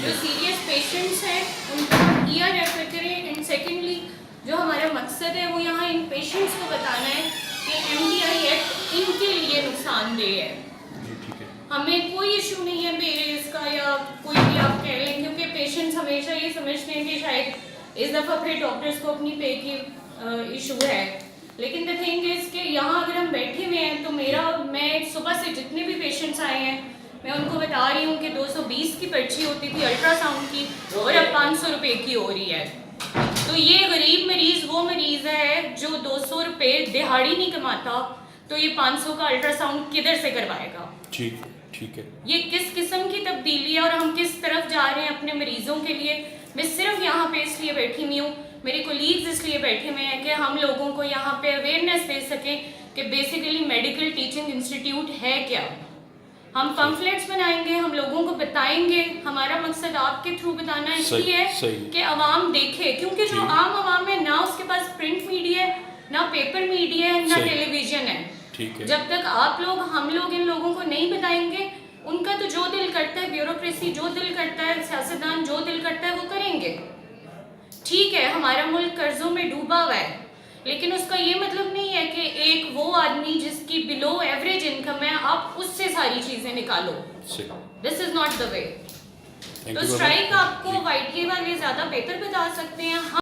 जो serious patients हैं उनको ईआर रेफर करें। एंड सेकेंडली जो हमारा मकसद है वो यहाँ इन पेशेंट्स को बताना है कि एमडीआई एक्ट इनके लिए नुकसानदेह है। हमें कोई इशू नहीं है पेरेंट्स का या कोई भी आप कह लें, क्योंकि पेशेंट्स हमेशा ये समझते हैं कि शायद इस दफ़ा फिर डॉक्टर्स को अपनी पे की इशू है। लेकिन द थिंग इज़ कि यहाँ अगर हम बैठे हुए हैं तो मैं सुबह से जितने भी पेशेंट्स आए हैं मैं उनको बता रही हूँ कि 220 की पर्ची होती थी अल्ट्रासाउंड की और अब 500 रुपये की हो रही है। तो ये गरीब मरीज़ वो मरीज़ है जो 200 रुपये दिहाड़ी नहीं कमाता, तो ये 500 का अल्ट्रासाउंड किधर से करवाएगा? ठीक है। ये किस किस्म की तब्दीली है और हम किस तरफ जा रहे हैं अपने मरीजों के लिए। मैं सिर्फ यहाँ पे इसलिए बैठी हुई हूँ, मेरे कोलीग्स इसलिए बैठे हुए हैं कि हम लोगों को यहाँ पे अवेयरनेस दे सकें कि बेसिकली मेडिकल टीचिंग इंस्टीट्यूट है क्या। हम पम्फलेट्स बनाएंगे, हम लोगों को बताएंगे। हमारा मकसद आपके थ्रू बताना इसलिए है कि आवाम देखे, क्योंकि जो आम आवाम है ना उसके पास प्रिंट मीडिया है, ना पेपर मीडिया है, ना टेलीविजन है। जब तक आप लोग हम लोग इन लोगों को नहीं बताएंगे, उनका तो जो दिल करता है, ब्यूरोक्रेसी जो दिल करता है, सियासतदान जो दिल करता है वो करेंगे। ठीक है, हमारा मुल्क कर्जों में डूबा हुआ है, लेकिन उसका ये मतलब नहीं है कि एक वो आदमी जिसकी बिलो एवरेज इनकम है आप उससे सारी चीजें निकालो। This is not the way. तो स्ट्राइक आपको वाईटीए वाले ज्यादा बेहतर बता सकते हैं।